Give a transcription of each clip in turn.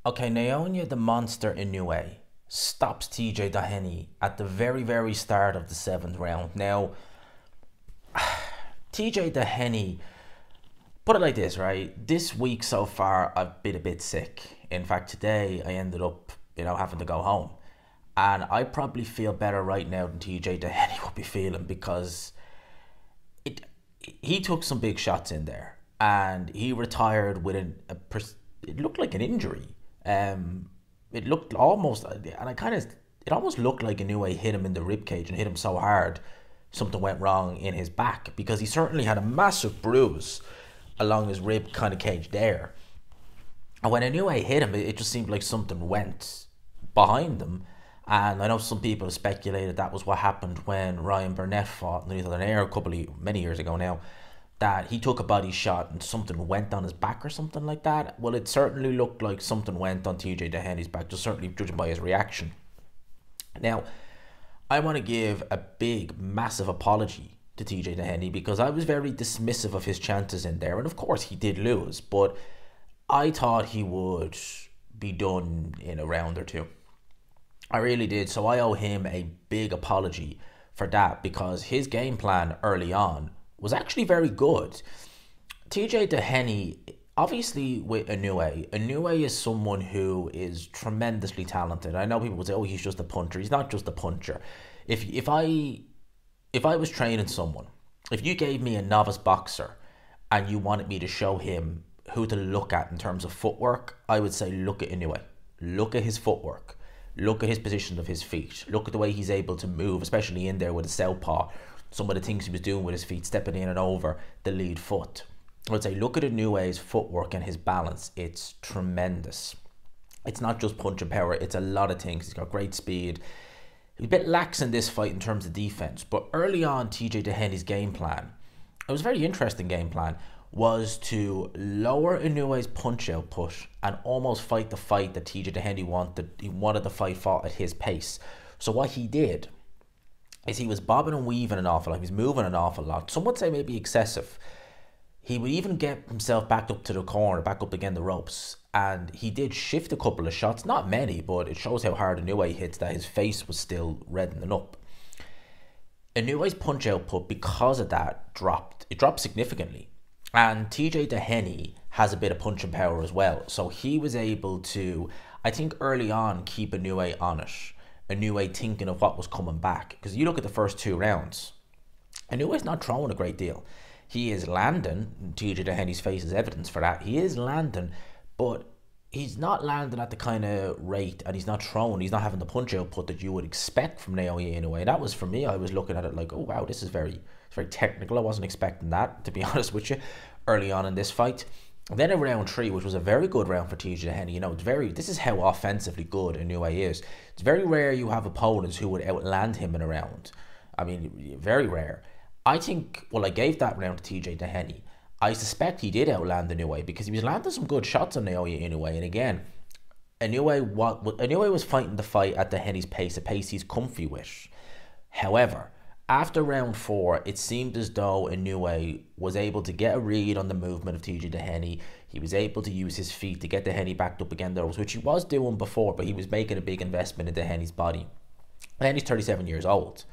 Okay, Naoya the Monster Inoue stops TJ Dohney at the very, very start of the seventh round. Now, TJ Dohney, put it like this, right? This week so far, I've been a bit sick. In fact, today I ended up, having to go home. And I probably feel better right now than TJ Dohney would be feeling because it he took some big shots in there and he retired with it looked like an injury. Um, it looked almost, and it almost looked like Inoue hit him in the rib cage and hit him so hard something went wrong in his back because he certainly had a massive bruise along his rib kind of cage there. And when Inoue hit him, it just seemed like something went behind him. And I know some people have speculated that was what happened when Ryan Burnett fought Neither Than Air many years ago now, that he took a body shot and something went on his back or something like that. Well, it certainly looked like something went on TJ Doheney's back, just certainly judging by his reaction. Now, I want to give a big, massive apology to TJ Doheney because I was very dismissive of his chances in there. And of course, he did lose, but I thought he would be done in a round or two. I really did. So I owe him a big apology for that because his game plan early on was actually very good. TJ Doheney, obviously with Inoue is someone who is tremendously talented. I know people would say, oh, he's just a puncher. He's not just a puncher. If I was training someone, if you gave me a novice boxer and you wanted me to show him who to look at in terms of footwork, I would say look at Inoue. Look at his footwork. Look at his position of his feet. Look at the way he's able to move, especially in there with his southpaw. Some of the things he was doing with his feet, stepping in and over the lead foot. I would say look at Inoue's footwork and his balance. It's tremendous. It's not just punch and power. It's a lot of things. He's got great speed. He's a bit lax in this fight in terms of defense. But early on, TJ Doheney's game plan, it was a very interesting game plan, was to lower Inoue's punch output and almost fight the fight that TJ Doheney wanted. He wanted the fight fought at his pace. So what he did is he was bobbing and weaving an awful lot. He was moving an awful lot. Some would say maybe excessive. He would even get himself back up to the corner, back up again the ropes. And he did shift a couple of shots. Not many, but it shows how hard Inoue hits that his face was still reddening up. Inoue's punch output, because of that, dropped. It dropped significantly. And TJ Doheney has a bit of punch and power as well. So he was able to, I think early on, keep Inoue on it. Inoue thinking of what was coming back. Because you look at the first two rounds, Inoue's not throwing a great deal. He is landing. TJ Doheney's face is evidence for that. He is landing, but he's not landing at the kind of rate, and he's not throwing. He's not having the punch output that you would expect from Naoya Inoue. That was, for me, I was looking at it like, oh wow, this is very technical. I wasn't expecting that, to be honest with you, early on in this fight. And then in round three, which was a very good round for TJ Doheney, this is how offensively good Inoue is. It's very rare you have opponents who would outland him in a round. I mean, very rare. I think, well, I gave that round to TJ Doheney. I suspect he did outland Inoue because he was landing some good shots on Naoya Inoue. And again, Inoue was fighting the fight at Doheney's pace, a pace he's comfy with. However, after round four, it seemed as though Inoue was able to get a read on the movement of TJ Doheney. He was able to use his feet to get Doheney backed up again, which he was doing before, but he was making a big investment in Doheney's body. Doheney's 37 years old.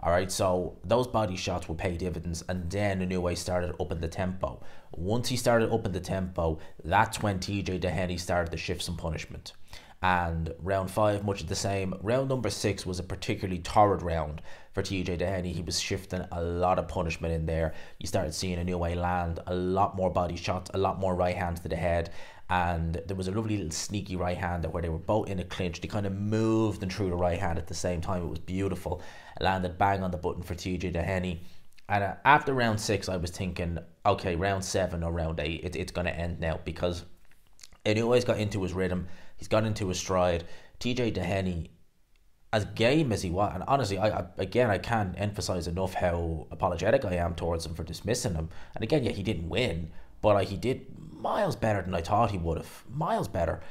All right, so those body shots will pay dividends, and then Inoue started upping the tempo. Once he started upping the tempo, that's when TJ Doheney started to shift some punishment. And round five, much of the same. Round number six was a particularly torrid round for TJ Doheney. He was shifting a lot of punishment in there. You started seeing Inoue land a lot more body shots, a lot more right hands to the head. And there was a lovely little sneaky right hand where they were both in a clinch. They kind of moved and threw the right hand at the same time. It was beautiful. It landed bang on the button for TJ Doheney. And after round six, I was thinking, okay, round seven or round eight, it's going to end now because Inoue's got into his rhythm. He's got into his stride. TJ Doheney, as game as he was, and honestly, I can't emphasize enough how apologetic I am towards him for dismissing him. And again, yeah, he didn't win, but he did miles better than I thought he would have. Miles better.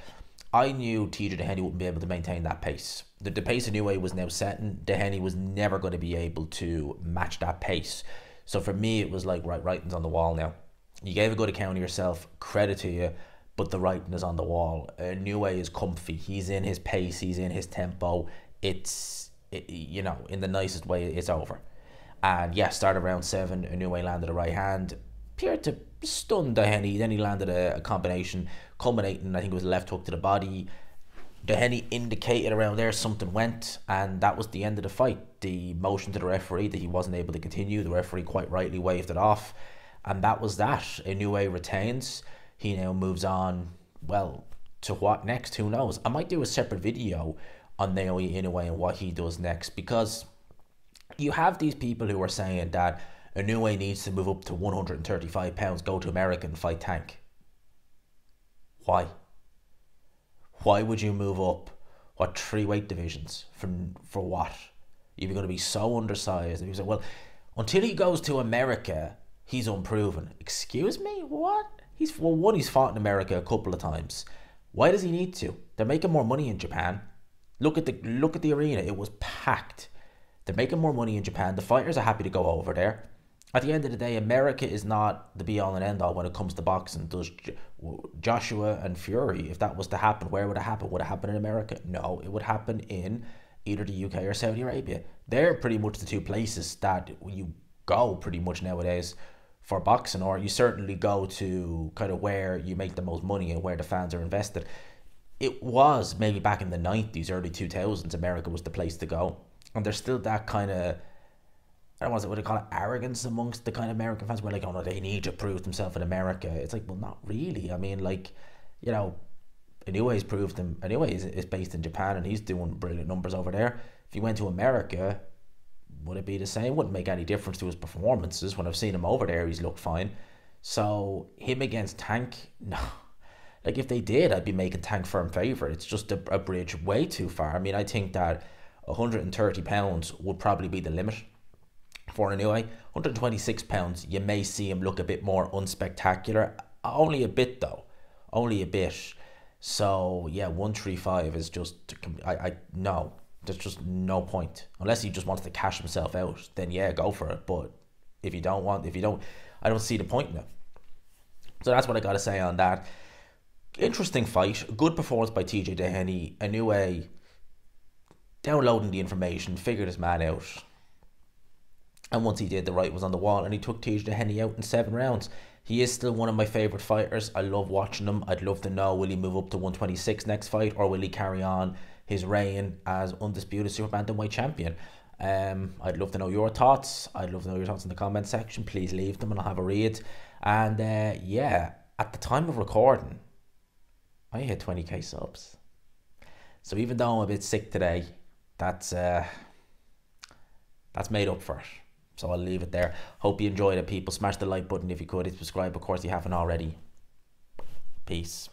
I knew TJ Doheney wouldn't be able to maintain that pace. The pace Inoue was now setting, Doheney was never going to be able to match that pace. So for me, it was like, right, writing's on the wall now. You gave a good account of yourself. Credit to you. but the writing is on the wall. Inoue is comfy. He's in his pace. He's in his tempo. You know, in the nicest way, it's over. And yeah, started round 7. Inoue landed a right hand. Appeared to stun Dohney. Then he landed a combination, culminating, I think it was a left hook to the body. Dohney indicated around there something went, and that was the end of the fight. The motion to the referee that he wasn't able to continue, the referee quite rightly waved it off, and that was that. Inoue retains. He now moves on, well, to what next? Who knows? I might do a separate video on Naoya Inoue and what he does next, because you have these people who are saying that Inoue needs to move up to 135 pounds, go to America and fight Tank. Why? Why would you move up, 3 weight divisions for what? You're going to be so undersized. And you say, well, until he goes to America, he's unproven. Excuse me? What? He's fought in America a couple of times. Why does he need to? They're making more money in Japan. Look at the arena. It was packed. They're making more money in Japan. The fighters are happy to go over there. At the end of the day, America is not the be-all and end-all when it comes to boxing. Does Joshua and Fury, if that was to happen, where would it happen? Would it happen in America? No, it would happen in either the UK or Saudi Arabia. They're pretty much the two places that you go pretty much nowadays for boxing, or you certainly go to kind of where you make the most money and where the fans are invested. It was maybe back in the 90s, early 2000s, America was the place to go. And there's still that kind of, I don't know what they call it, arrogance amongst the kind of American fans where like, oh no, they need to prove themselves in America. It's like, well, not really. I mean, like, you know, Inoue's proved him. Inoue is based in Japan and he's doing brilliant numbers over there. If he went to America, would it be the same? Wouldn't make any difference to his performances. When I've seen him over there, he's looked fine. So him against Tank, no. Like if they did, I'd be making Tank firm favourite. It's just a bridge way too far. I mean, I think that 130 pounds would probably be the limit for Inoue. 126 pounds, you may see him look a bit more unspectacular. Only a bit though. Only a bit. So yeah, 135 is just, no. There's just no point. Unless he just wants to cash himself out, then yeah, go for it. But if you don't, I don't see the point in it. So that's what I got to say on that. Interesting fight. Good performance by TJ Dohney. Inoue downloading the information, figured his man out. And once he did, the right was on the wall and he took TJ Dohney out in 7 rounds. He is still one of my favourite fighters. I love watching him. I'd love to know, will he move up to 126 next fight, or will he carry on his reign as undisputed super bantamweight champion? I'd love to know your thoughts. I'd love to know your thoughts in the comment section. Please leave them and I'll have a read. And yeah, at the time of recording, I hit 20k subs. So even though I'm a bit sick today, that's made up for it. So I'll leave it there. Hope you enjoyed it, people. Smash the like button if you could. Subscribe, of course, if you haven't already. Peace.